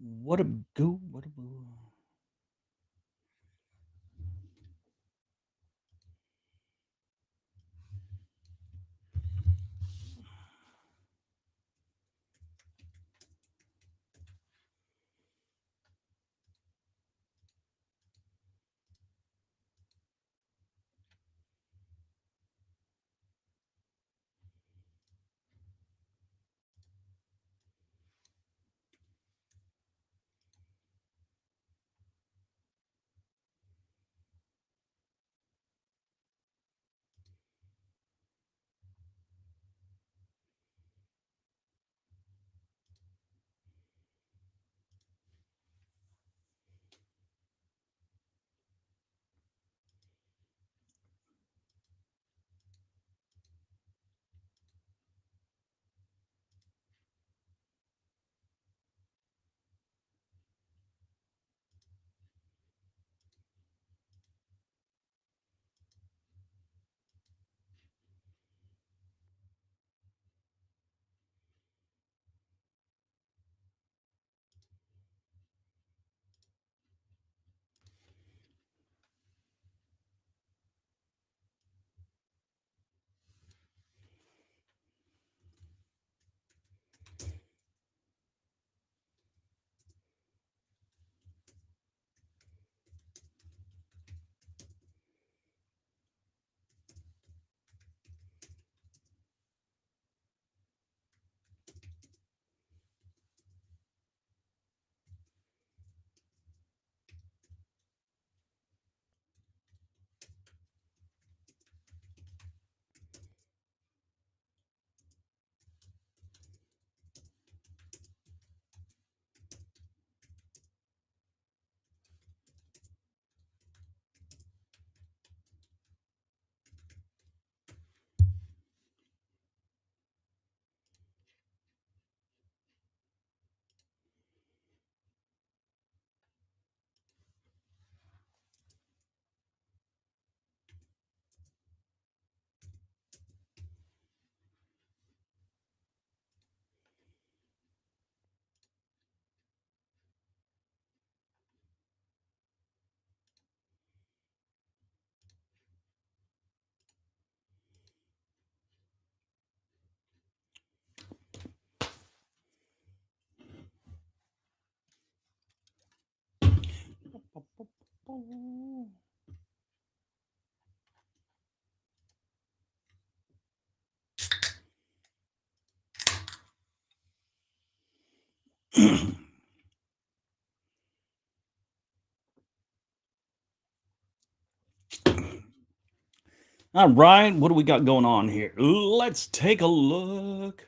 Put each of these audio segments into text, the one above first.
What a go, what a boo. All right, what do we got going on here? Let's take a look.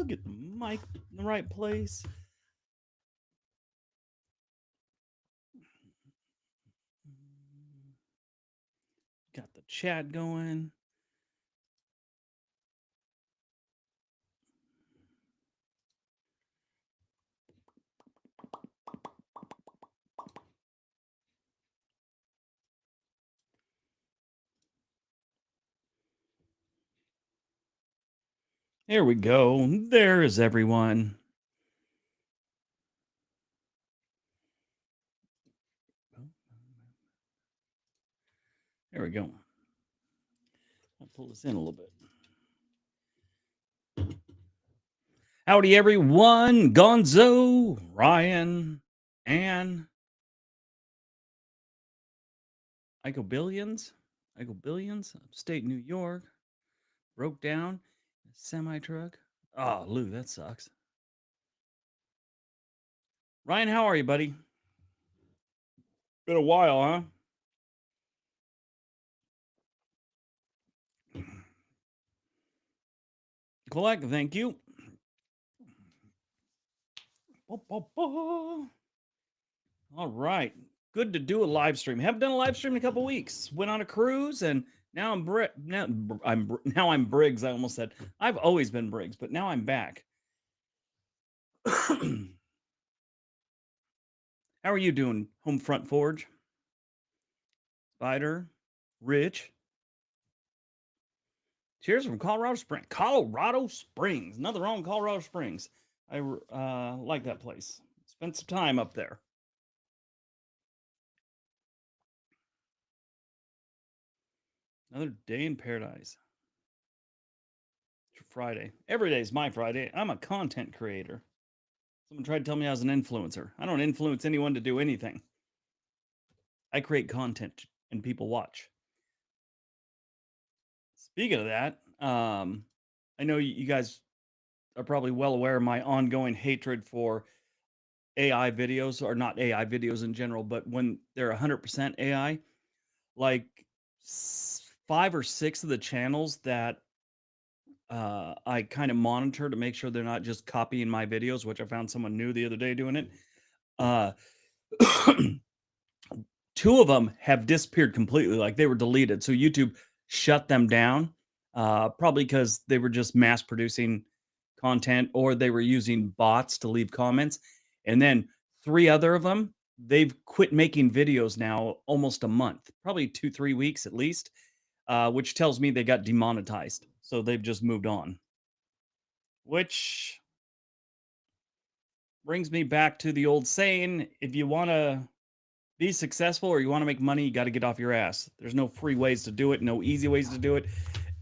Get the mic in the right place. Got the chat going. There we go. There is everyone. There we go. I'll pull this in a little bit. Howdy, everyone. Gonzo, Ryan, Ann, Iko Billions, upstate New York, broke down, semi truck. Oh, Lou, that sucks. Ryan, how are you, buddy? Been a while, huh? Collect, thank you. All right. Good to do a live stream. Haven't done a live stream in a couple weeks. Went on a cruise and now I'm now I'm Briggs. I almost said I've always been Briggs, but now I'm back. How are you doing, Homefront Forge? Spider, Rich. Cheers from Colorado Springs. Colorado Springs. Nothing wrong with Colorado Springs. like that place. Spent some time up there. Another day in paradise. Friday. Every day is my Friday. I'm a content creator. Someone tried to tell me I was an influencer. I don't influence anyone to do anything. I create content and people watch. Speaking of that, I know you guys are probably well aware of my ongoing hatred for AI videos, or not AI videos in general, but when they're 100% AI, like 5 or 6 of the channels that I kind of monitor to make sure they're not just copying my videos, which I found someone new the other day doing it. Uh, 2 of them have disappeared completely, like, they were deleted, so YouTube shut them down, probably because they were just mass producing content or they were using bots to leave comments, and then 3 other of them, they've quit making videos now almost a month, probably 2, 3 weeks at least, which tells me they got demonetized, so they've just moved on. Which brings me back to the old saying, if you wanna be successful or you want to make money, you got to get off your ass. There's no free ways to do it, no easy ways to do it.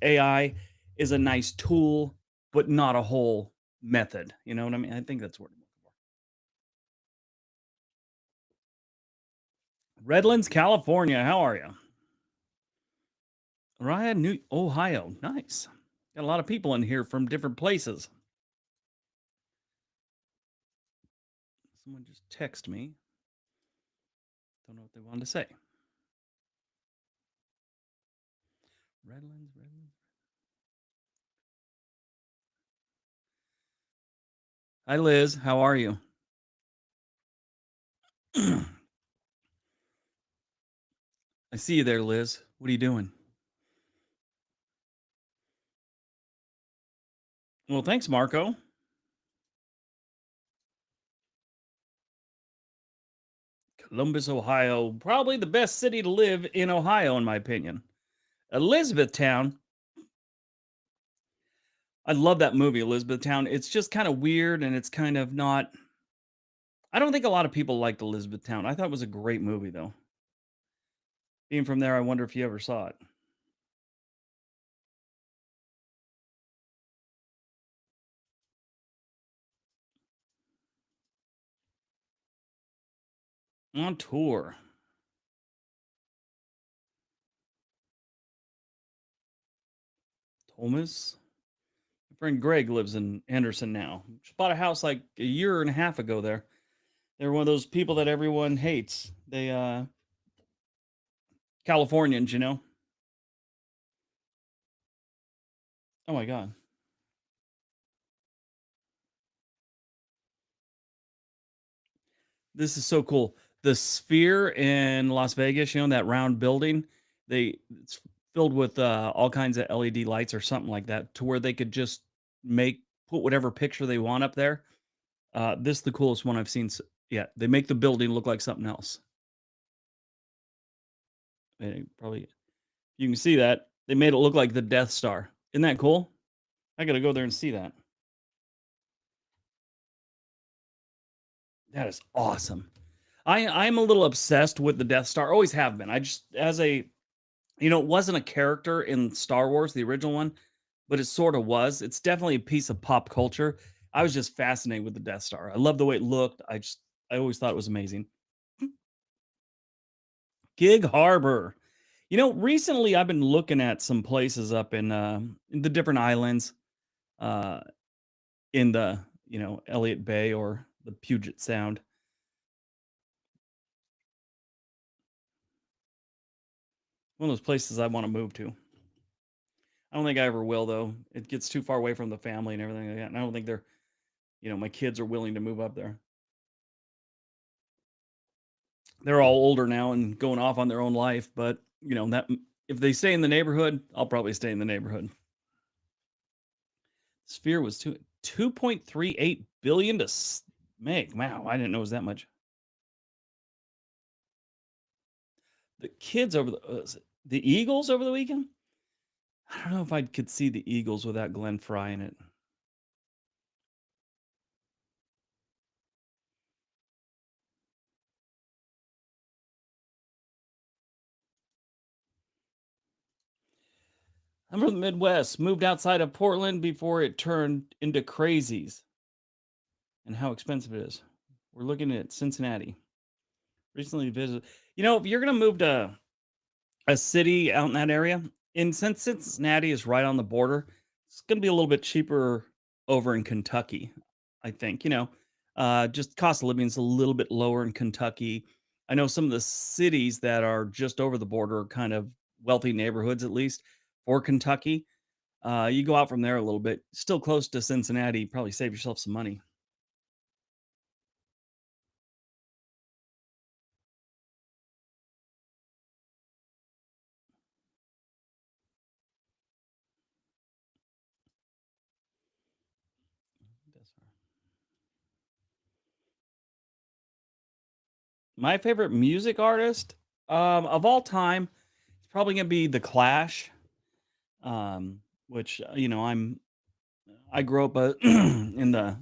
AI is a nice tool, but not a whole method. You know what I mean? I think that's what I'm looking for. Redlands, California. How are you? Ryan, New Ohio. Nice. Got a lot of people in here from different places. Someone just text me. Don't know what they wanted to say. Redlands. Hi, Liz. How are you? I see you there, Liz. What are you doing? Well, thanks, Marco. Columbus, Ohio, probably the best city to live in Ohio, in my opinion. Elizabethtown, I love that movie, Elizabethtown. It's just kind of weird and it's kind of not. I don't think a lot of people liked Elizabethtown. I thought it was a great movie, though. Being from there, I wonder if you ever saw it. On tour. Thomas. My friend Greg lives in Henderson now. Just bought a house like a year and a half ago there. They're one of those people that everyone hates. They, Californians, you know? Oh my God. This is so cool. The Sphere in Las Vegas, you know, that round building, it's filled with all kinds of LED lights or something like that to where they could just make put whatever picture they want up there. This is the coolest one I've seen. Yeah, they make the building look like something else. Probably you can see that. They made it look like the Death Star. Isn't that cool? I got to go there and see that. That is awesome. I'm a little obsessed with the Death Star. Always have been. I just as a it wasn't a character in Star Wars, the original one, but it sort of was. It's definitely a piece of pop culture. I was just fascinated with the Death Star. I love the way it looked. I always thought it was amazing. Gig Harbor. Recently I've been looking at some places up in the different islands, uh, in the Elliott Bay or the Puget Sound. One of those places I want to move to. I don't think I ever will though. It gets too far away from the family and everything like that. And I don't think my kids are willing to move up there. They're all older now and going off on their own life, but that if they stay in the neighborhood, I'll probably stay in the neighborhood. Sphere was 2.38 billion to make. Wow, I didn't know it was that much. The kids over the Eagles over the weekend. I don't know if I could see the Eagles without Glenn Fry in it. I'm from the Midwest, moved outside of Portland before it turned into crazies and how expensive it is. We're looking at Cincinnati. Recently visited. If you're going to move to a city out in that area, and since Cincinnati is right on the border, it's going to be a little bit cheaper over in Kentucky, I think. Just cost of living is a little bit lower in Kentucky. I know some of the cities that are just over the border are kind of wealthy neighborhoods, at least for Kentucky. You go out from there a little bit, still close to Cincinnati, probably save yourself some money. My favorite music artist of all time is probably gonna be The Clash. Which I grew up in the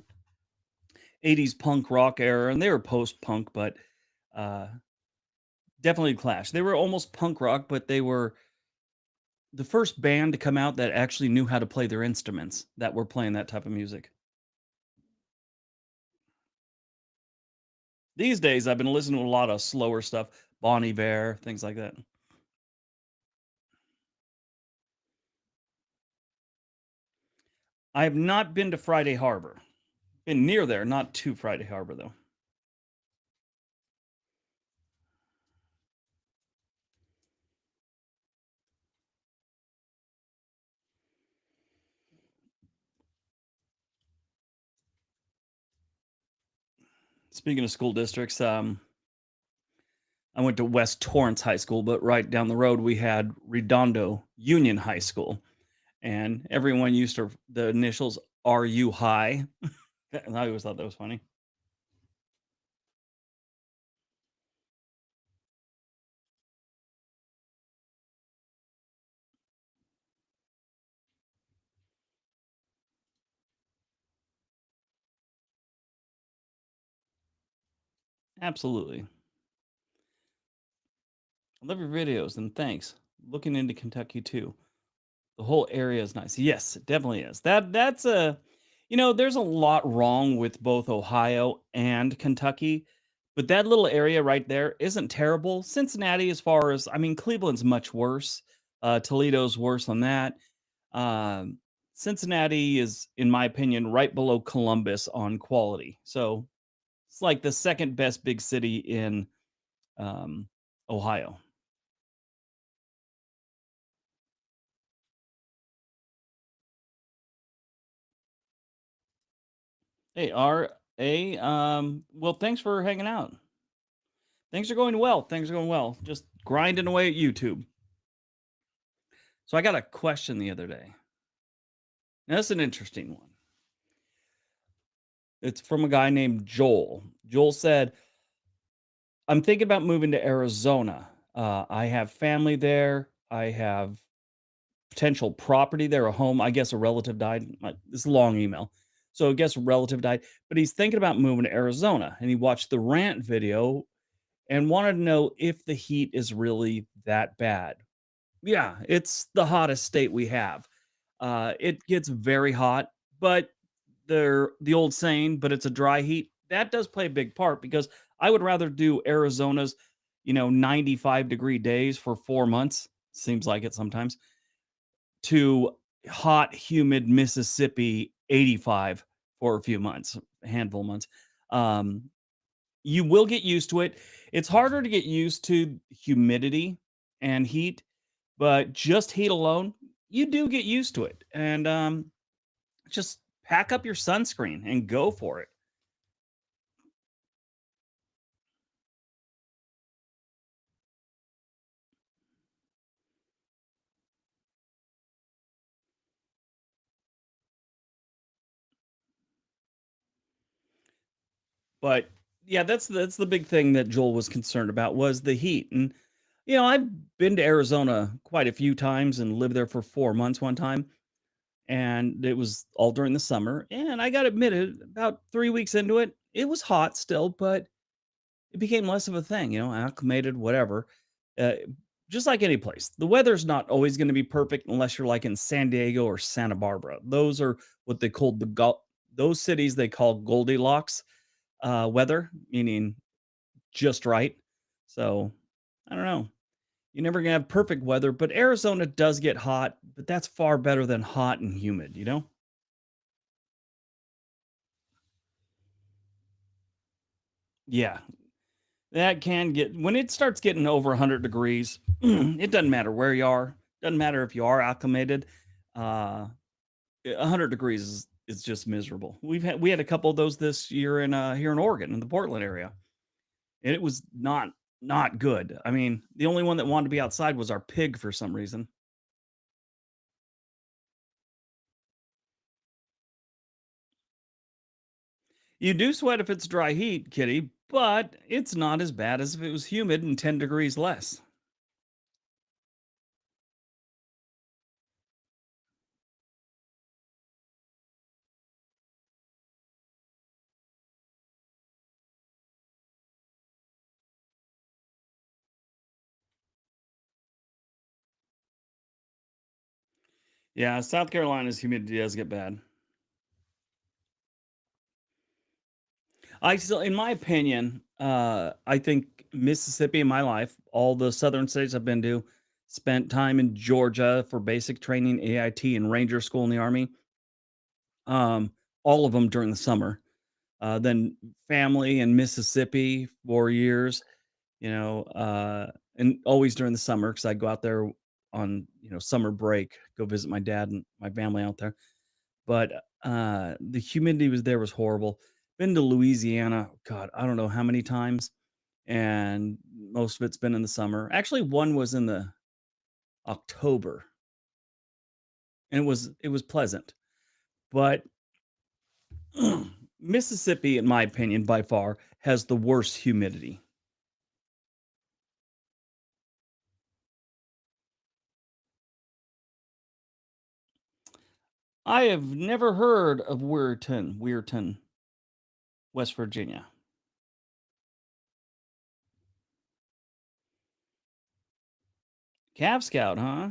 '80s punk rock era, and they were post punk, but uh, definitely Clash. They were almost punk rock, but they were the first band to come out that actually knew how to play their instruments that were playing that type of music. These days, I've been listening to a lot of slower stuff, Bon Iver, things like that. I have not been to Friday Harbor. Been near there, not to Friday Harbor though. Speaking of school districts, I went to West Torrance High School, but right down the road we had Redondo Union High School, and everyone used to the initials RU High. And I always thought that was funny. Absolutely. I love your videos and thanks. Looking into Kentucky too. The whole area is nice. Yes, it definitely is. That's a there's a lot wrong with both Ohio and Kentucky, but that little area right there isn't terrible. Cincinnati, as far as Cleveland's much worse. Toledo's worse than that. Um, Cincinnati is, in my opinion, right below Columbus on quality. So it's like the second best big city in um, Ohio. Hey, RA. Well, thanks for hanging out. Things are going well. Things are going well. Just grinding away at YouTube. So I got a question the other day. Now, that's an interesting one. It's from a guy named Joel. Joel said, I'm thinking about moving to Arizona. I have family there. I have potential property there, a home. I guess a relative died. This is a long email. So I guess a relative died, but he's thinking about moving to Arizona, and he watched the rant video and wanted to know if the heat is really that bad. Yeah, it's the hottest state we have. It gets very hot, but the old saying, but it's a dry heat. That does play a big part because I would rather do Arizona's, 95-degree days for 4 months, seems like it sometimes, to hot, humid Mississippi 85 for a few months, a handful of months. Um, you will get used to it. It's harder to get used to humidity and heat, but just heat alone, you do get used to it. And just pack up your sunscreen and go for it. But yeah, that's the big thing that Joel was concerned about was the heat. And I've been to Arizona quite a few times and lived there for 4 months one time, and it was all during the summer. And I got admitted about 3 weeks into it, it was hot still, but it became less of a thing, acclimated, whatever. Uh, just like any place, the weather's not always going to be perfect unless you're like in San Diego or Santa Barbara. Those are what they call those cities they call Goldilocks weather, meaning just right. So I don't know. You're never gonna have perfect weather, but Arizona does get hot, but that's far better than hot and humid, you know? Yeah, that can get when it starts getting over 100 degrees, it doesn't matter where you are. Doesn't matter if you are acclimated. Uh, 100 degrees is just miserable. We had a couple of those this year in here in Oregon in the Portland area, and it was not good. I mean, the only one that wanted to be outside was our pig for some reason. You do sweat if it's dry heat, kitty, but it's not as bad as if it was humid and 10 degrees less. Yeah, South Carolina's humidity does get bad. I still, in my opinion, I think Mississippi in my life, all the southern states I've been to, spent time in Georgia for basic training, AIT, and Ranger School in the Army. Um, all of them during the summer. Then family in Mississippi 4 years, you know, and always during the summer because I go out there on summer break, go visit my dad and my family out there. But the humidity was horrible. Been to Louisiana, God, I don't know how many times, and most of it's been in the summer. Actually, one was in the October, and it was pleasant. But Mississippi, in my opinion, by far has the worst humidity. I have never heard of Weirton, West Virginia. Cav Scout, huh?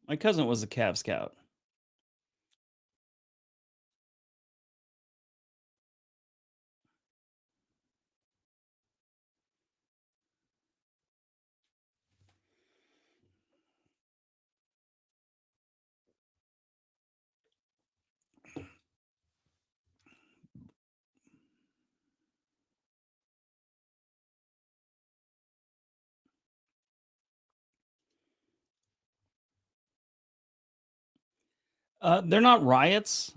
My cousin was a Cav Scout. They're not riots.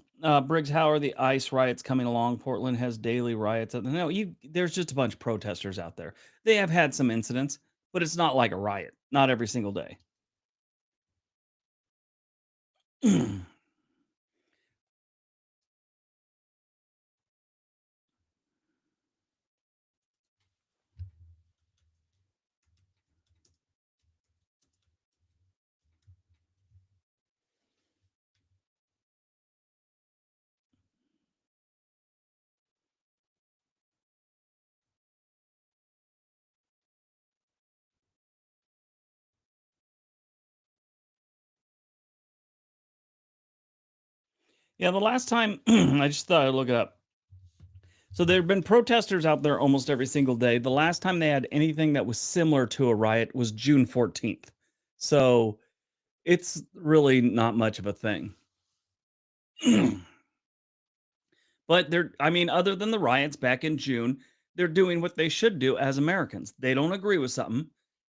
Briggs, how are the ICE riots coming along? Portland has daily riots. No, there's just a bunch of protesters out there. They have had some incidents, but it's not like a riot. Not every single day. Yeah, the last time I just thought I'd look it up. So there have been protesters out there almost every single day. The last time they had anything that was similar to a riot was June 14th. So it's really not much of a thing. But I mean, other than the riots back in June, they're doing what they should do as Americans. They don't agree with something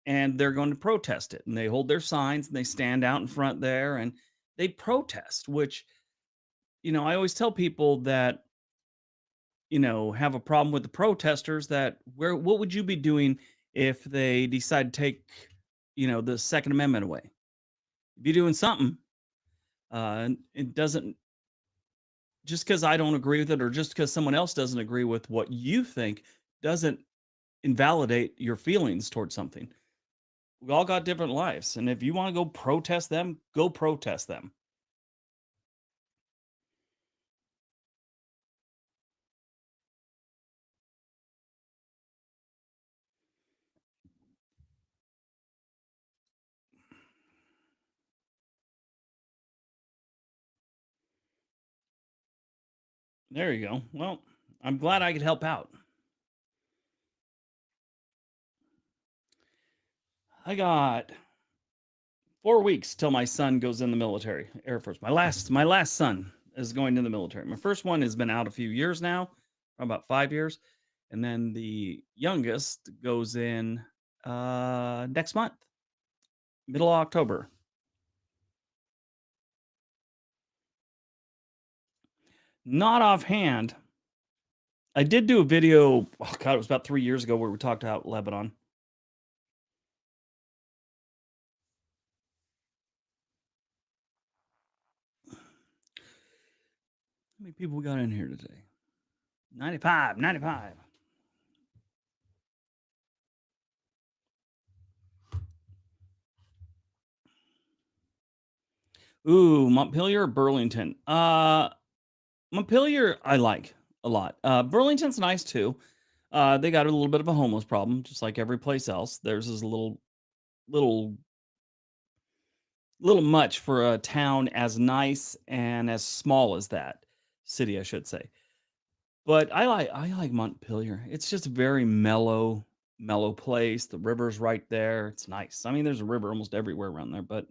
and they're going to protest it. And they hold their signs and they stand out in front there and they protest, which, I always tell people that, have a problem with the protesters that what would you be doing if they decide to take, the Second Amendment away? Be doing something. And it doesn't just because I don't agree with it or just because someone else doesn't agree with what you think doesn't invalidate your feelings towards something. We all got different lives. And if you want to go protest them, go protest them. There you go. Well, I'm glad I could help out. I got 4 weeks till my son goes in the military, Air Force. My last son is going in the military. My first one has been out a few years now, about 5 years, and then the youngest goes in next month, middle of October. Not offhand. I did do a video. Oh God, it was about 3 years ago where we talked about Lebanon. How many people we got in here today? 95, 95. Ooh, Montpelier or Burlington? Montpelier, I like a lot. Burlington's nice too. They got a little bit of a homeless problem, just like every place else. Theirs is a little, little much for a town as nice and as small as that city, I should say. But I like Montpelier. It's just a very mellow place. The river's right there. It's nice. I mean, there's a river almost everywhere around there, but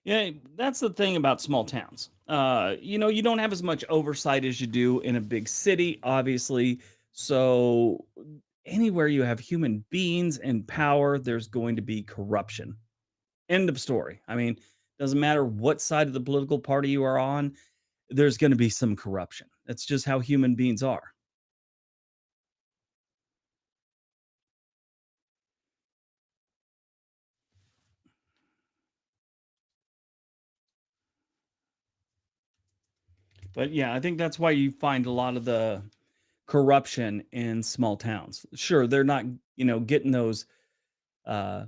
yeah, that's the thing about small towns. You don't have as much oversight as you do in a big city, obviously. So anywhere you have human beings and power, there's going to be corruption. End of story. I mean, doesn't matter what side of the political party you are on, there's going to be some corruption. That's just how human beings are. But yeah, I think that's why you find a lot of the corruption in small towns. Sure, they're not, getting those uh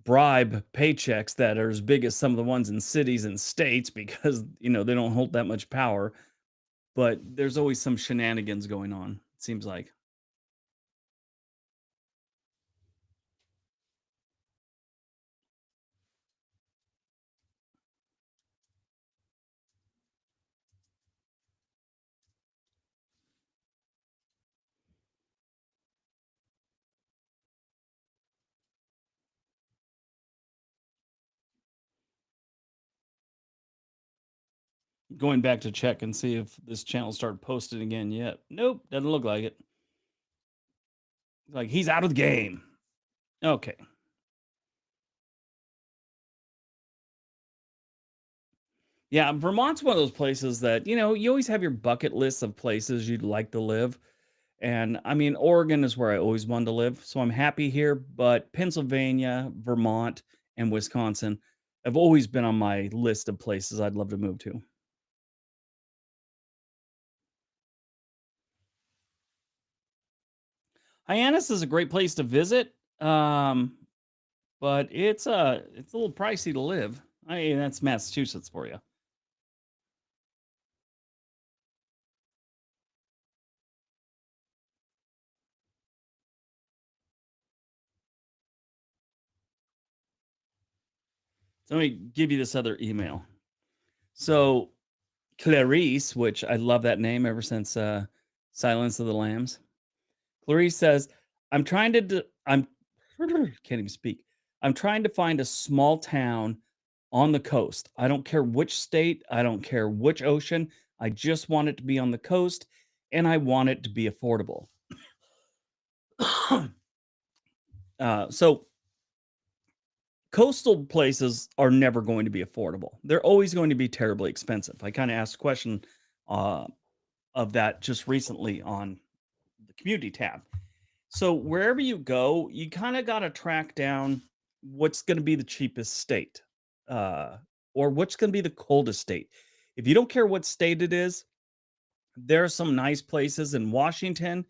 bribe paychecks that are as big as some of the ones in cities and states because, they don't hold that much power, but there's always some shenanigans going on, it seems like. Going back to check and see if this channel started posting again yet. Nope, doesn't look like it. Like he's out of the game. Okay. Yeah, Vermont's one of those places that, you always have your bucket list of places you'd like to live. And I mean, Oregon is where I always wanted to live. So I'm happy here. But Pennsylvania, Vermont, and Wisconsin have always been on my list of places I'd love to move to. Hyannis is a great place to visit, but it's a little pricey to live. I mean, that's Massachusetts for you. So let me give you this other email. So Clarice, which I love that name ever since Silence of the Lambs. Clarice says, "I'm trying to. I'm can't even speak. I'm trying to find a small town on the coast. I don't care which state. I don't care which ocean. I just want it to be on the coast, and I want it to be affordable." So coastal places are never going to be affordable. They're always going to be terribly expensive. I kind of asked a question uh, of that just recently on the community tab. So wherever you go, you kind of got to track down what's going to be the cheapest state, uh, or what's going to be the coldest state. If you don't care what state it is, there are some nice places in Washington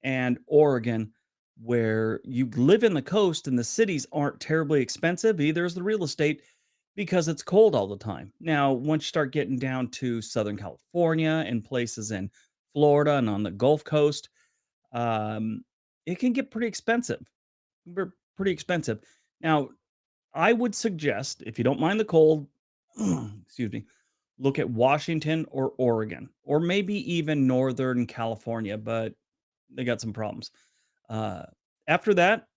and Oregon where you live in the coast and the cities aren't terribly expensive. Either is the real estate because it's cold all the time. Now, once you start getting down to Southern California and places in Florida and on the Gulf Coast, um, it can get pretty expensive. pretty expensive. Now, I would suggest, if you don't mind the cold, excuse me, look at Washington or Oregon, or maybe even Northern California, but they got some problems. Uh, After that,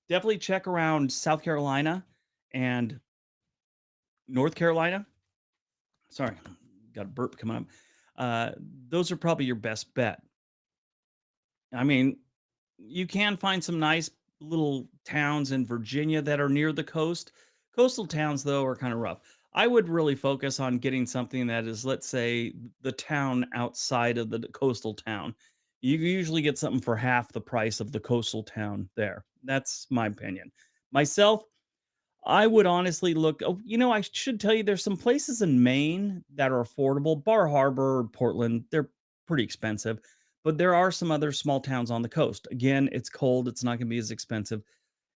definitely check around South Carolina and North Carolina. Sorry, got a burp coming up. Uh, those are probably your best bet. I mean, you can find some nice little towns in Virginia that are near the coast. Coastal towns, though, are kind of rough. I would really focus on getting something that is, let's say, the town outside of the coastal town. You usually get something for half the price of the coastal town there. That's my opinion. Myself, I would honestly look. Oh, I should tell you, there's some places in Maine that are affordable. Bar Harbor, Portland, they're pretty expensive, but there are some other small towns on the coast. Again, it's cold. It's not going to be as expensive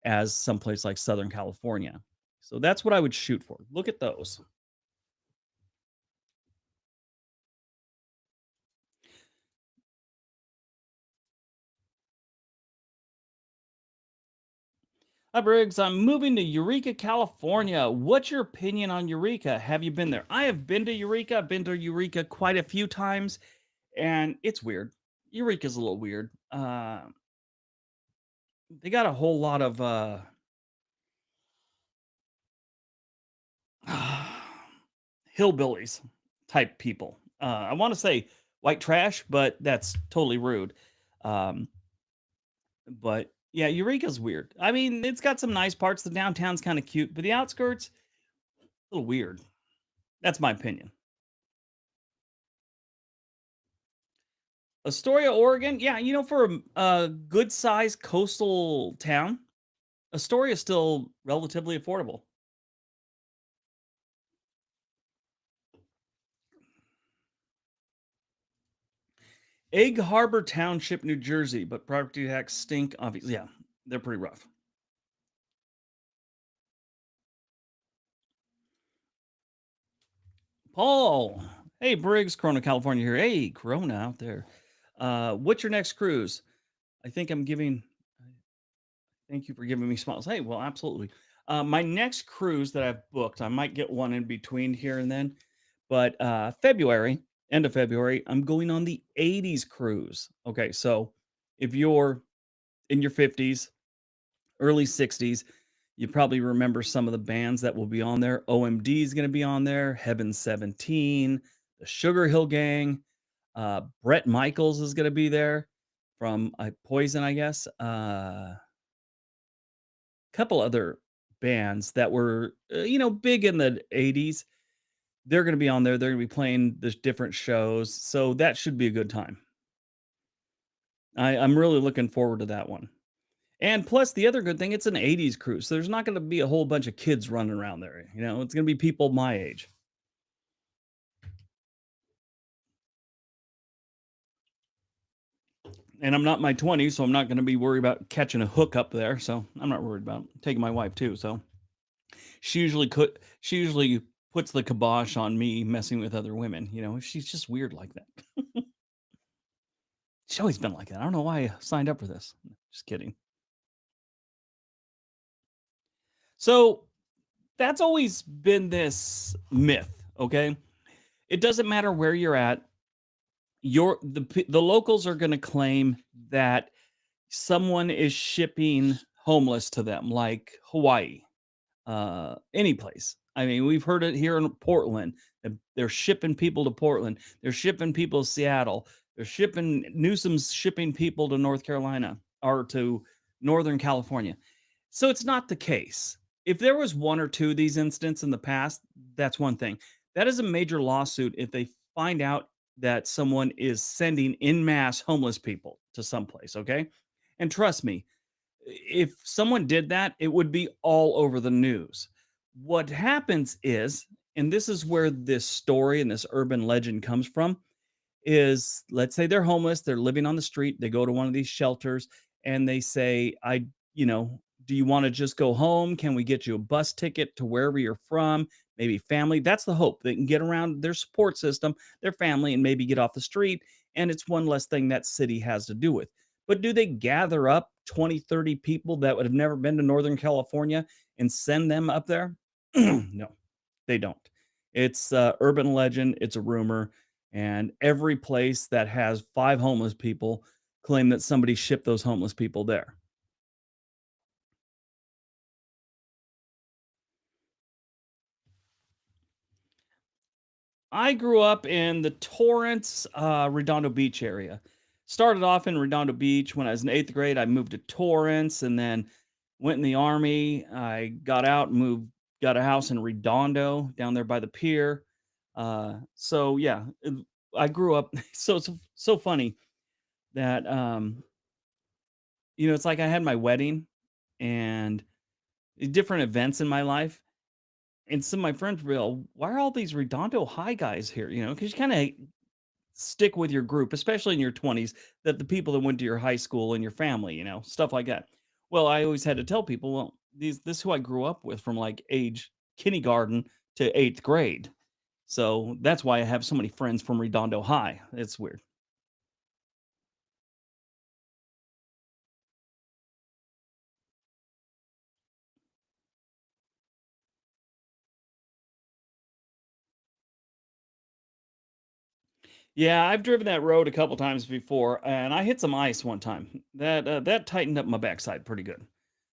as someplace like Southern California. So that's what I would shoot for. Look at those. Hi, Briggs. I'm moving to Eureka, California. What's your opinion on Eureka? Have you been there? I have been to Eureka. I've been to Eureka quite a few times, and it's weird. Eureka's a little weird. They got a whole lot of hillbillies type people. I want to say white trash, but that's totally rude. Um, but yeah, Eureka's weird. I mean, it's got some nice parts. The downtown's kind of cute, but the outskirts, a little weird. That's my opinion. Astoria, Oregon. Yeah, for a good sized coastal town, Astoria is still relatively affordable. Egg Harbor Township, New Jersey, but property tax stink. Obviously, yeah, they're pretty rough. Paul, hey Briggs, Corona, California here. Hey, Corona out there. What's your next cruise? I think I'm giving. Thank you for giving me smiles. Hey, well, absolutely. My next cruise that I've booked, I might get one in between here and then, but February, end of February, I'm going on the '80s cruise. Okay, so if you're in your 50s, early 60s, you probably remember some of the bands that will be on there. OMD is going to be on there, Heaven 17, the Sugar Hill Gang, Brett Michaels is going to be there from Poison, I guess. Couple other bands that were, big in the '80s. They're going to be on there. They're going to be playing the different shows, so that should be a good time. I'm really looking forward to that one. And plus, the other good thing, it's an '80s cruise, so there's not going to be a whole bunch of kids running around there. It's going to be people my age. And I'm not in my 20s, so I'm not going to be worried about catching a hook up there. So I'm not worried about taking my wife too. So she usually puts the kibosh on me messing with other women. She's just weird like that. She's always been like that. I don't know why I signed up for this. Just kidding. So that's always been this myth. Okay, it doesn't matter where you're at. The locals are going to claim that someone is shipping homeless to them, like Hawaii, any place. I mean, we've heard it here in Portland. They're shipping people to Portland. They're shipping people to Seattle. They're shipping Newsom's shipping people to North Carolina or to Northern California. So it's not the case. If there was one or two of these incidents in the past, that's one thing. That is a major lawsuit if they find out that someone is sending in mass homeless people to someplace. Okay. And trust me, if someone did that, it would be all over the news. What happens is, and this is where this story and this urban legend comes from, is let's say they're homeless, they're living on the street, they go to one of these shelters and they say, do you want to just go home? Can we get you a bus ticket to wherever you're from? Maybe family. That's the hope. They can get around their support system, their family, and maybe get off the street. And it's one less thing that city has to do with. But do they gather up 20, 30 people that would have never been to Northern California and send them up there? No, they don't. It's a urban legend, it's a rumor, and every place that has 5 homeless people claim that somebody shipped those homeless people there. I grew up in the Torrance, Redondo Beach area. Started off in Redondo Beach when I was in 8th grade. I moved to Torrance and then went in the army. I got out and got a house in Redondo down there by the pier. So yeah, I grew up. So it's so funny that it's like I had my wedding and different events in my life. And some of my friends were all, why are all these Redondo High guys here? Because you kind of stick with your group, especially in your 20s, that the people that went to your high school and your family, stuff like that. Well, I always had to tell people, well, this is who I grew up with from like age kindergarten to 8th grade. So that's why I have so many friends from Redondo High. It's weird. Yeah, I've driven that road a couple times before, and I hit some ice one time. That tightened up my backside pretty good.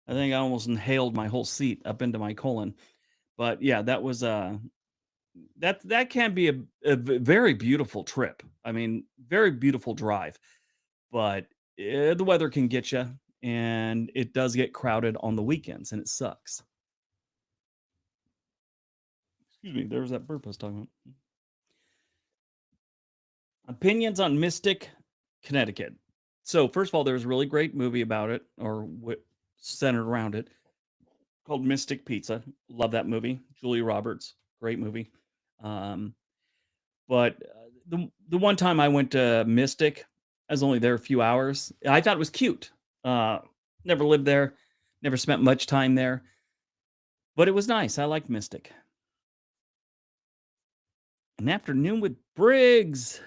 I think I almost inhaled my whole seat up into my colon. But yeah, that can be a very beautiful trip. I mean, very beautiful drive, but, the weather can get you, and it does get crowded on the weekends, and it sucks. Excuse me, there was that burp I was talking about. Opinions on Mystic, Connecticut. So, first of all, there was a really great movie about it, or centered around it, called Mystic Pizza. Love that movie. Julia Roberts, great movie. Um But, the one time I went to Mystic, I was only there a few hours. I thought it was cute. Uh, Never lived there, never spent much time there, but it was nice. I liked Mystic. An afternoon with Briggs.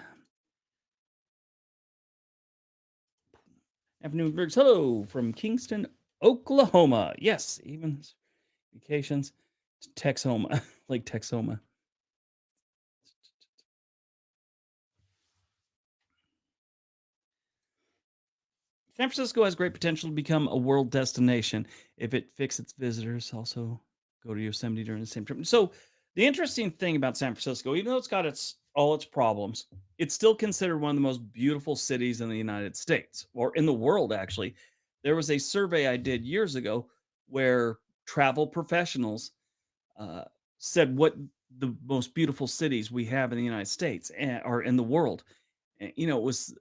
Afternoon with Briggs. Hello from Kingston, Oklahoma. Yes, even vacations to Texoma, Lake Texoma. San Francisco has great potential to become a world destination if it fixes its visitors. Also, go to Yosemite during the same trip. So, the interesting thing about San Francisco, even though it's got its problems, it's still considered one of the most beautiful cities in the United States or in the world. Actually, there was a survey I did years ago where travel professionals uh, said what the most beautiful cities we have in the United States or in the world. It was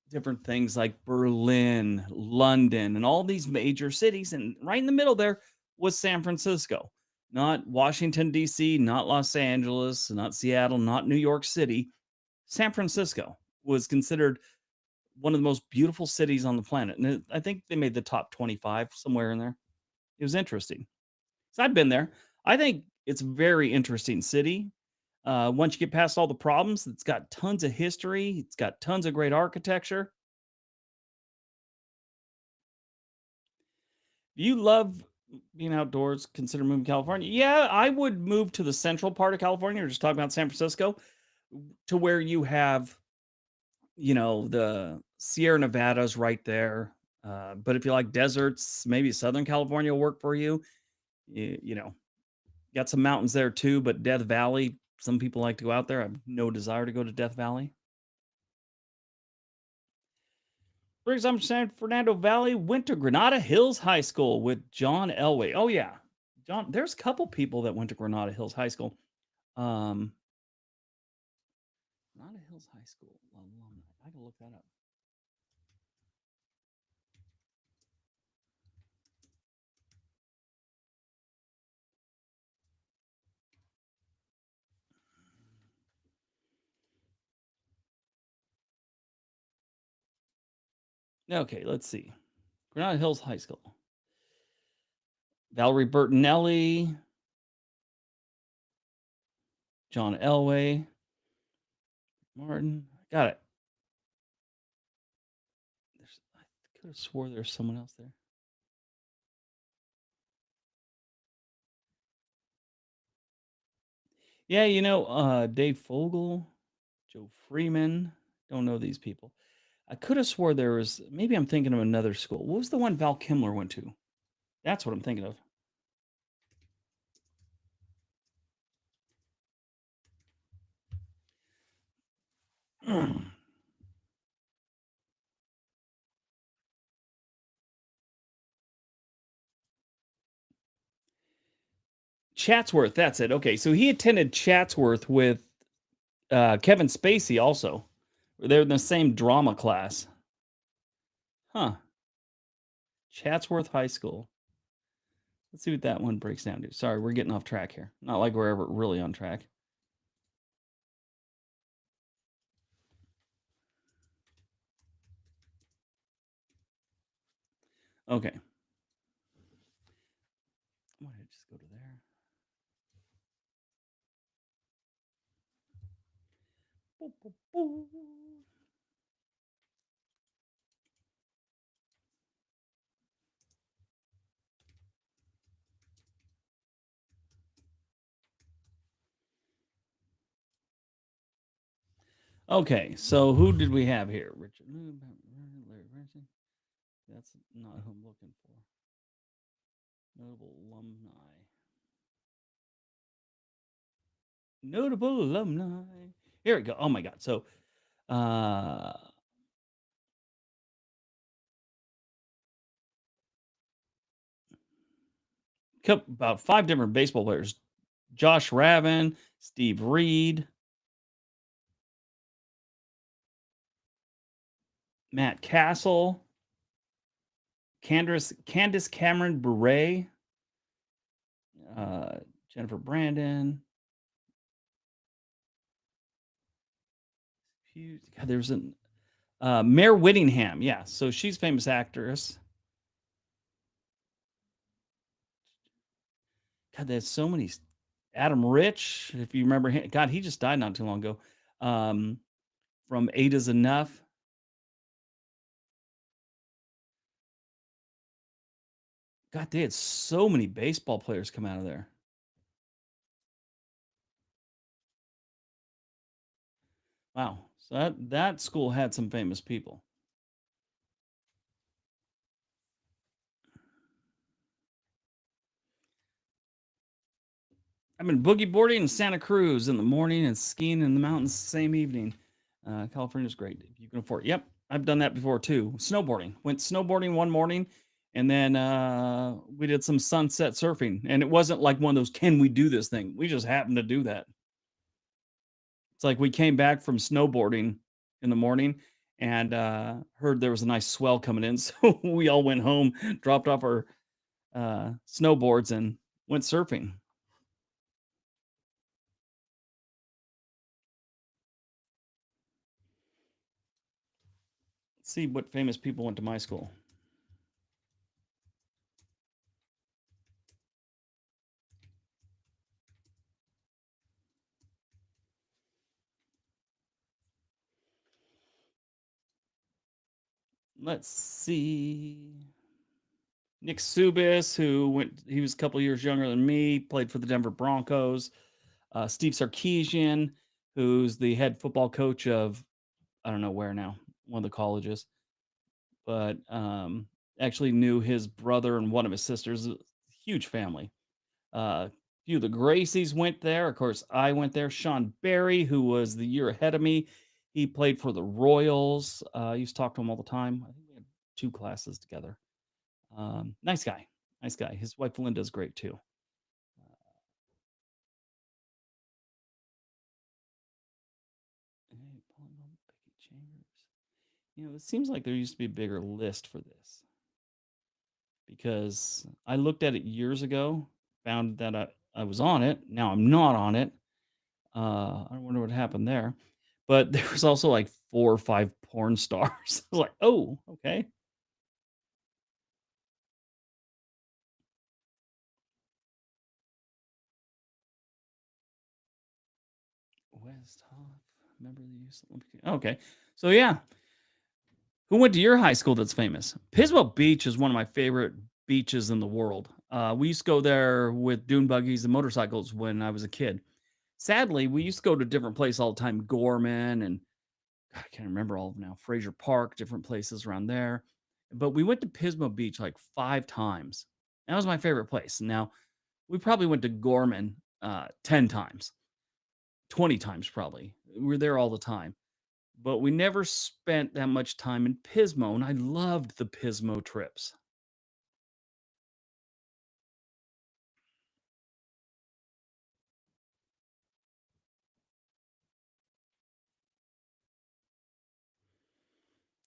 different things like Berlin, London, and all these major cities. And right in the middle there was San Francisco, not Washington, D.C., not Los Angeles, not Seattle, not New York City. San Francisco was considered one of the most beautiful cities on the planet. And I think they made the top 25 somewhere in there. It was interesting. So I've been there. I think it's a very interesting city. Once you get past all the problems, it's got tons of history, it's got tons of great architecture. You love being outdoors, consider moving to California? Yeah, I would move to the central part of California. We're just talking about San Francisco, to where you have, the Sierra Nevadas right there. But if you like deserts, maybe Southern California will work for you. Got some mountains there too, but Death Valley, some people like to go out there. I have no desire to go to Death Valley. For example, San Fernando Valley went to Granada Hills High School with John Elway. Oh yeah, John. There's a couple people that went to Granada Hills High School. Um, Granada Hills High School alumni. I can look that up. Okay, let's see. Granada Hills High School. Valerie Bertinelli, John Elway, Martin. Got it. Could have swore there's someone else there. Yeah, Dave Fogel, Joe Freeman. Don't know these people. I could have swore there was. Maybe I'm thinking of another school. What was the one Val Kimler went to? That's what I'm thinking of. Chatsworth. That's it. Okay, so he attended Chatsworth with Kevin Spacey. Also, they're in the same drama class. Huh? Chatsworth High School. Let's see what that one breaks down to. Sorry, we're getting off track here. Not like we're ever really on track. Okay. Why did I just go to there? Boop, boop, boop. Okay, so who did we have here? Richard, Larry Branson. That's not who I'm looking for. Notable alumni. Notable alumni. Here we go. Oh my God. So, uh, about five different baseball players: Josh Ravin, Steve Reed, Matt Castle, Candace Cameron Bure, uh, Jennifer Brandon. God, there's an Mare Whittingham. Yeah, so she's a famous actress. God, there's so many. Adam Rich, if you remember him. God, he just died not too long ago. Um, from Eight is Enough. God, they had so many baseball players come out of there. Wow. So that school had some famous people. I've been boogie boarding in Santa Cruz in the morning and skiing in the mountains the same evening. California's great if you can afford it. Yep, I've done that before too. Snowboarding. Went snowboarding one morning, and then we did some sunset surfing. And it wasn't like one of those "Can we do this" thing. We just happened to do that. It's like we came back from snowboarding in the morning and heard there was a nice swell coming in, so we all went home, dropped off our snowboards, and went surfing. Let's see what famous people went to my school. Let's see. Nick Subis, he was a couple years younger than me, played for the Denver Broncos. Steve Sarkeesian, who's the head football coach of, I don't know where now, one of the colleges, but actually knew his brother and one of his sisters. Huge family. A few of the Gracies went there. Of course, I went there. Sean Barry, who was the year ahead of me, he played for the Royals. I used to talk to him all the time. I think we had two classes together. Nice guy. Nice guy. His wife Linda's great too. Hey, Becky Chambers. It seems like there used to be a bigger list for this because I looked at it years ago, found that I was on it. Now I'm not on it. I wonder what happened there. But there was also like 4 or 5 porn stars. I was like, "Oh, okay." West Hoff, member of the Youth Olympic. Okay. So yeah, Who went to your high school that's famous? Pismo Beach is one of my favorite beaches in the world. We used to go there with dune buggies and motorcycles when I was a kid. Sadly, we used to go to different places all the time, Gorman and I can't remember all of them now, Fraser Park, different places around there. But we went to Pismo Beach like 5 times. That was my favorite place. Now, we probably went to Gorman 10 times, 20 times probably. We were there all the time. But we never spent that much time in Pismo, and I loved the Pismo trips.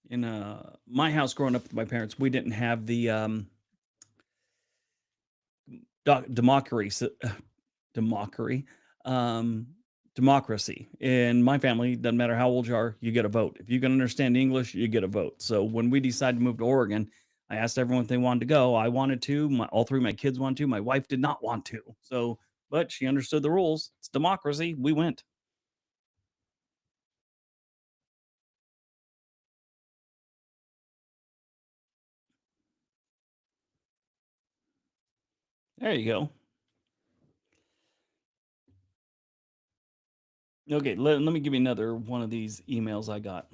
In my house growing up with my parents, we didn't have the democracy, democracy, um, democracy. In my family, doesn't matter how old you are, you get a vote. If you can understand English, you get a vote. So when we decided to move to Oregon, I asked everyone if they wanted to go. I wanted to. All three of my kids wanted to. My wife did not want to. So, but she understood the rules. It's democracy. We went. There you go. Okay, let me give you another one of these emails I got.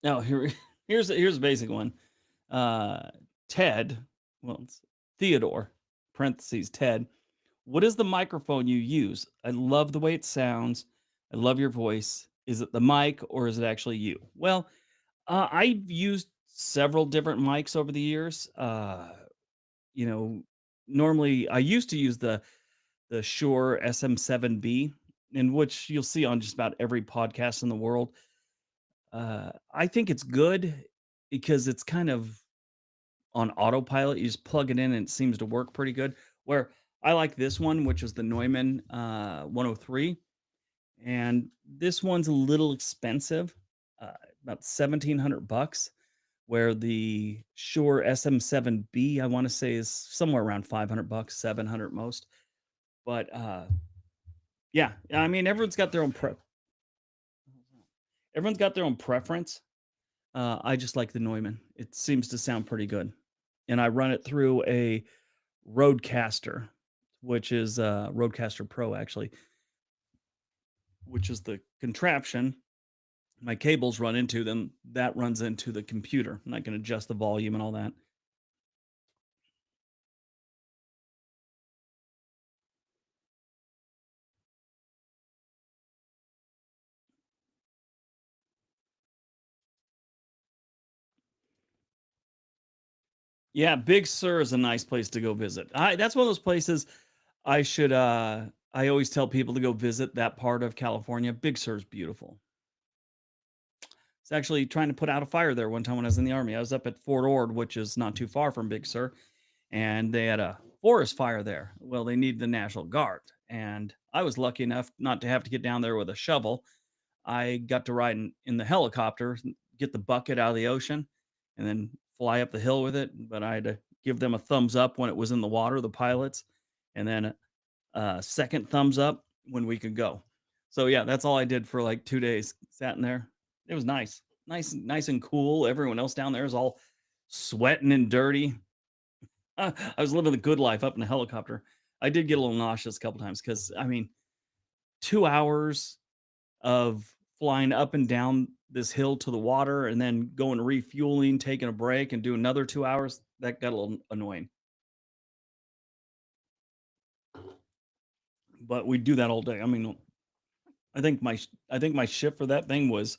Now here's a basic one. Uh, Ted, well, it's Theodore, parentheses Ted. What is the microphone you use? I love the way it sounds. I love your voice. Is it the mic or is it actually you? Well, I've used several different mics over the years. You know, normally I used to use the Shure SM7B, in which you'll see on just about every podcast in the world. I think it's good because it's kind of on autopilot. You just plug it in and it seems to work pretty good. Where I like this one, which is the Neumann 103, and this one's a little expensive, uh, about $1,700. Where the Shure SM7B, I want to say, is somewhere around $500, 700 most. But yeah, I mean, everyone's got their own preference. I just like the Neumann. It seems to sound pretty good. And I run it through a Rodecaster, which is Rodecaster Pro actually, which is the contraption my cables run into, then that runs into the computer, and I can adjust the volume and all that. Yeah, Big Sur is a nice place to go visit. That's one of those places I always tell people to go visit that part of California. Big Sur is beautiful. It's actually trying to put out a fire there one time when I was in the army. I was up at Fort Ord, which is not too far from Big Sur, and they had a forest fire there. Well, they need the National Guard, and I was lucky enough not to have to get down there with a shovel. I got to ride in the helicopter, get the bucket out of the ocean, and then fly up the hill with it. But I had to give them a thumbs up when it was in the water, the pilots, and then a second thumbs up when we could go. So yeah, that's all I did for like 2 days. Sat in there. It was nice, nice and cool. Everyone else down there is all sweating and dirty. I was living the good life up in the helicopter. I did get a little nauseous a couple times because I mean, 2 hours of flying up and down this hill to the water and then going refueling, taking a break, and do another 2 hours. That got a little annoying. But we do that all day. I mean, I think my shift for that thing was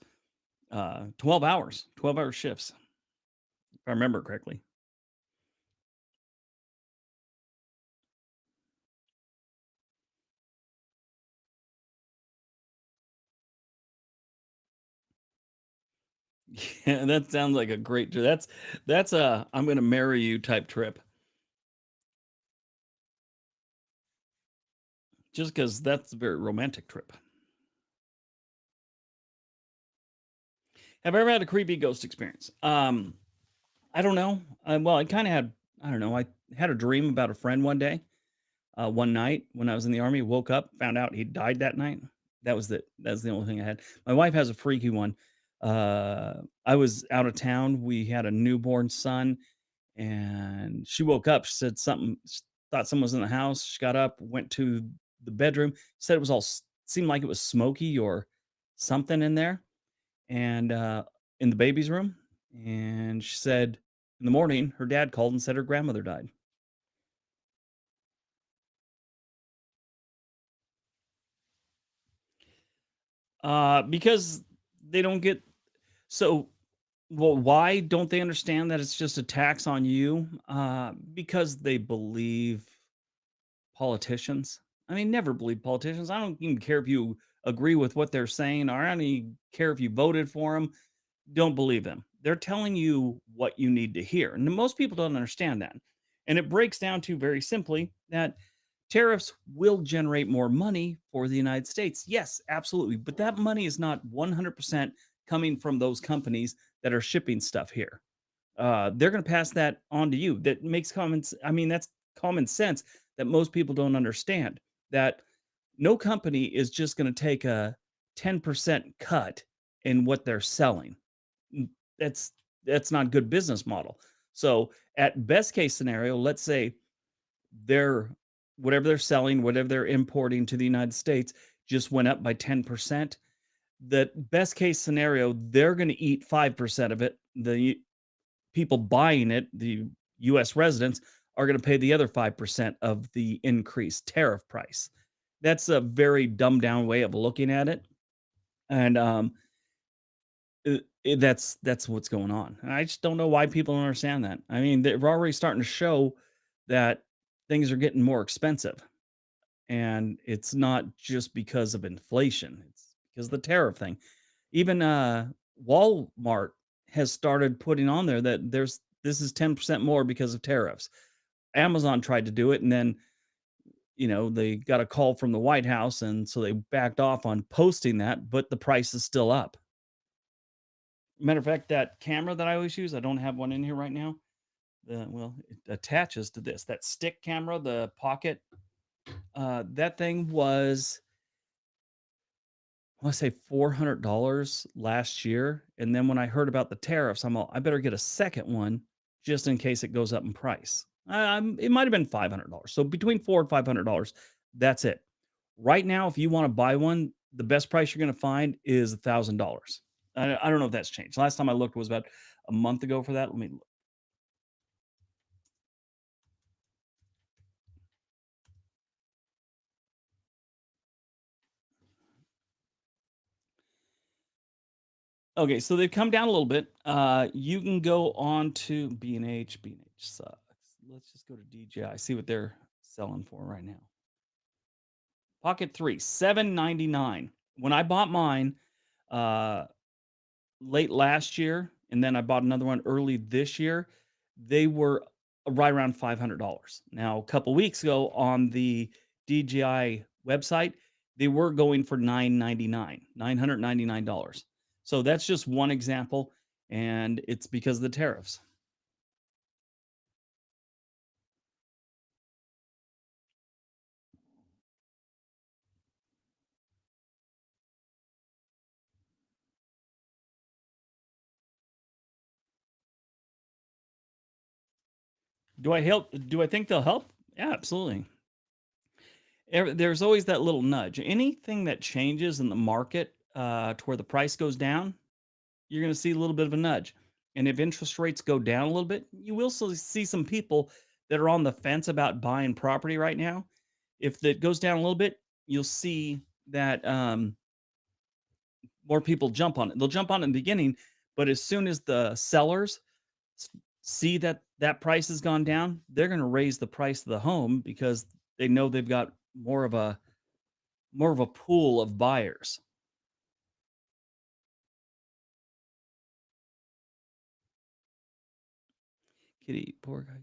12 hours, 12-hour shifts, if I remember correctly. Yeah, that sounds like a great trip. That's a I'm gonna marry you type trip. Just because that's a very romantic trip. Have I ever had a creepy ghost experience? I don't know. Well, I kind of had. I don't know. had a dream about a friend one night when I was in the army. Woke up, found out he died that night. That's the only thing I had. My wife has a freaky one. I was out of town. We had a newborn son, and she woke up. She said something. She thought someone was in the house. She got up, went to the bedroom. Said it was seemed like it was smoky or something in there, and in the baby's room. And she said in the morning her dad called and said her grandmother died. Because they don't get so well, why don't they understand that it's just a tax on you? Because they believe politicians. I mean, never believe politicians. I don't even care if you agree with what they're saying, or I don't even care if you voted for them. Don't believe them. They're telling you what you need to hear. And most people don't understand that. And it breaks down to very simply that tariffs will generate more money for the United States. Yes, absolutely. But that money is not 100% coming from those companies that are shipping stuff here. They're going to pass that on to you. That makes I mean, that's common sense that most people don't understand. That no company is just going to take a 10% cut in what they're selling. N- That's that's not a good business model. So, at best case scenario, let's say they're whatever they're selling, whatever they're importing to the United States just went up by 10%. The best case scenario, they're going to eat 5% of it. The people buying it, the US residents, are going to pay the other 5% of the increased tariff price. That's a very dumbed down way of looking at it. And that's what's going on. And I just don't know why people don't understand that. I mean, they're already starting to show that things are getting more expensive. And it's not just because of inflation, it's because of the tariff thing. Even Walmart has started putting on there that this is 10% more because of tariffs. Amazon tried to do it, and then they got a call from the White House, and so they backed off on posting that, but the price is still up. Matter of fact, that camera that I always use, I don't have one in here right now. Well, it attaches to this. That stick camera, the pocket, that thing was, I want to say $400 last year. And then when I heard about the tariffs, I'm all, I better get a second one just in case it goes up in price. It might have been $500. So between $400 and $500, that's it. Right now, if you want to buy one, the best price you're going to find is $1,000. I don't know if that's changed. Last time I looked was about a month ago for that. Let me look. Okay, so they've come down a little bit. You can go on to B&H. B&H sucks. Let's just go to DJI. See what they're selling for right now. Pocket 3, 799. When I bought mine uh late last year, and then I bought another one early this year, they were right around $500. Now, a couple weeks ago on the DJI website, they were going for 999, $999. So that's just one example, and it's because of the tariffs. Do I think they'll help? Yeah, absolutely. There's always that little nudge. Anything that changes in the market to where the price goes down, you're going to see a little bit of a nudge. And if interest rates go down a little bit, you will still see some people that are on the fence about buying property right now. If it goes down a little bit, you'll see that more people jump on it. They'll jump on it in the beginning, but as soon as the sellers s- see that that price has gone down, they're going to raise the price of the home because they know they've got more of a pool of buyers. Kitty, poor guy.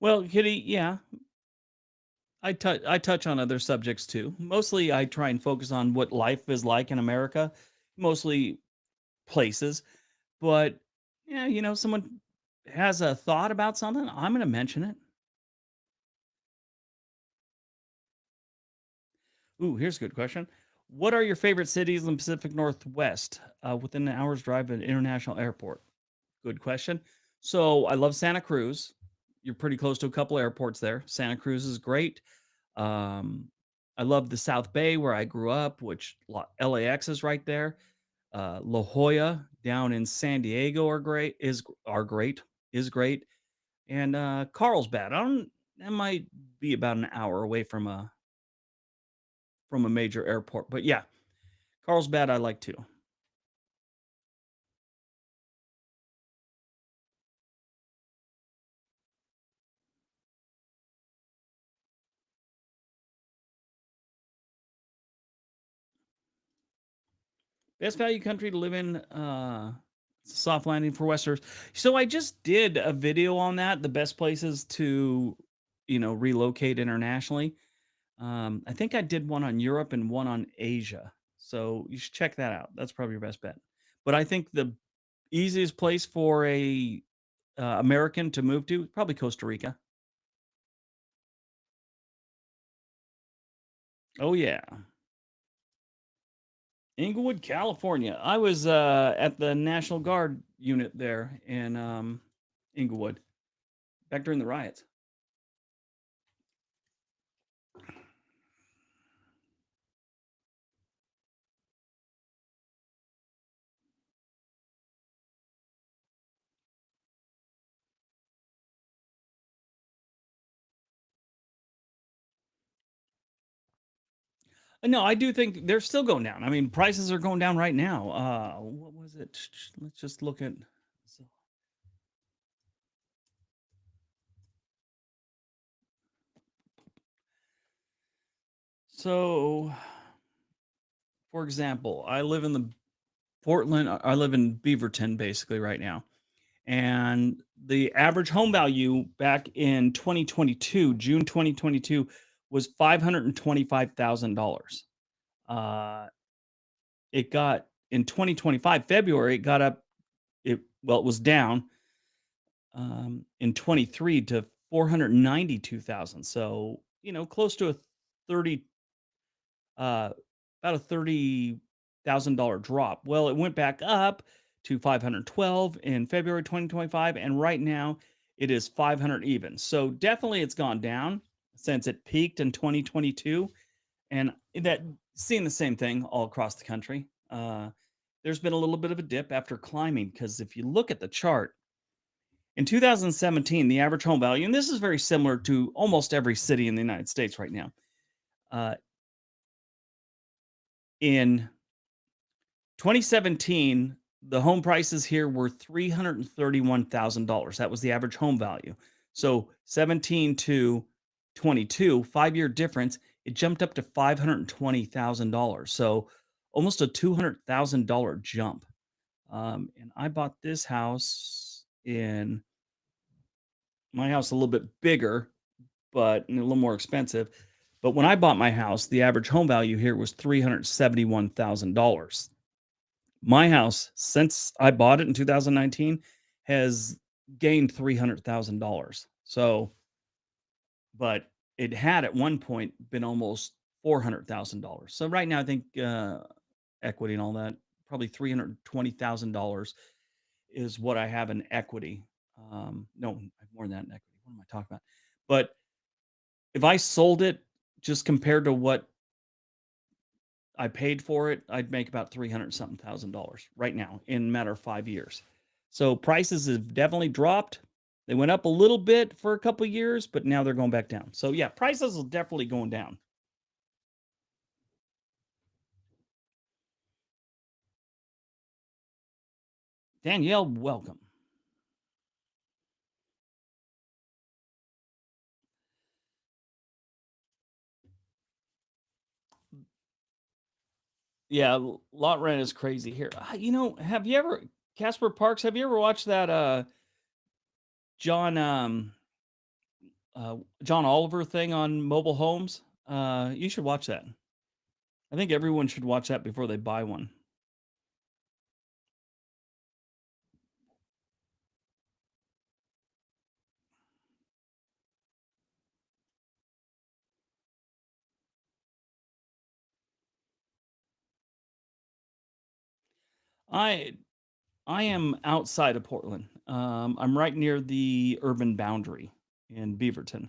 Well, Kitty, yeah, I touch on other subjects too. Mostly, I try and focus on what life is like in America, mostly places. But yeah, someone has a thought about something, I'm going to mention it. Ooh, here's a good question. What are your favorite cities in the Pacific Northwest within an hour's drive of an international airport? Good question. So I love Santa Cruz. You're pretty close to a couple airports there. Santa Cruz is great. Um, I love the South Bay where I grew up, which LAX is right there. La Jolla down in San Diego are great is great, and Carlsbad. I don't. That might be about an hour away from a major airport, but yeah, Carlsbad I like too. Best value country to live in, soft landing for Westerners. So I just did a video on that, the best places to, relocate internationally. I think I did one on Europe and one on Asia. So you should check that out. That's probably your best bet. But I think the easiest place for a American to move to, probably Costa Rica. Oh yeah. Inglewood, California. I was at the National Guard unit there in Inglewood back during the riots. No, I do think they're still going down. I mean, prices are going down right now. What was it? Let's just look at. So, so, for example, I live in the Portland. I live in Beaverton basically right now, and the average home value back in 2022, June 2022, was $525,000. Uh, it got in 2025 February. It got up. It was down in 23 to 492,000. So, close to a 30 uh about a $30,000 drop. Well, it went back up to 512 in February 2025 and right now it is 500 even. So, definitely it's gone down since it peaked in 2022 and that seeing the same thing all across the country. There's been a little bit of a dip after climbing because if you look at the chart, in 2017, the average home value, and this is very similar to almost every city in the United States right now. Uh, in 2017, the home prices here were $331,000. That was the average home value. So 17 to 22, 5 year difference, it jumped up to $520,000. So almost a $200,000 jump. And I bought this house in my house a little bit bigger but and a little more expensive. But when I bought my house, the average home value here was $371,000. My house, since I bought it in 2019, has gained $300,000. So, but it had at one point been almost $400,000. So right now, I think equity and all that, probably $320,000 is what I have in equity. No, I have more than that in equity. What am I talking about? But if I sold it just compared to what I paid for it, I'd make about 300 something thousand dollars right now in a matter of 5 years. So prices have definitely dropped. They went up a little bit for a couple years, but now they're going back down. So yeah, prices are definitely going down. Danielle, welcome. Yeah, lot rent is crazy here. Have you ever Casper Parks? Have you ever watched that John John Oliver thing on mobile homes. You should watch that. I think everyone should watch that before they buy one. I I am outside of Portland. I'm right near the urban boundary in Beaverton.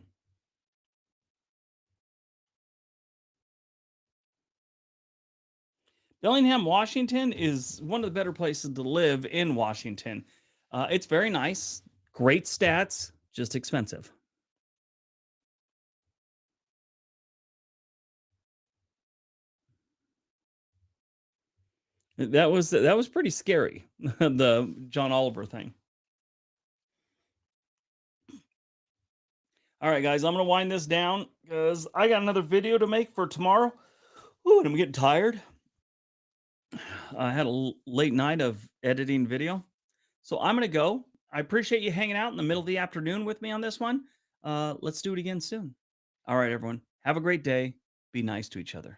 Bellingham, Washington is one of the better places to live in Washington. It's very nice, great stats, just expensive. That was pretty scary. The John Oliver thing. All right, guys, I'm gonna wind this down because I got another video to make for tomorrow. Ooh, and I'm getting tired. I had a late night of editing video, so I'm gonna go. I appreciate you hanging out in the middle of the afternoon with me on this one. Let's do it again soon. All right, everyone. Have a great day. Be nice to each other.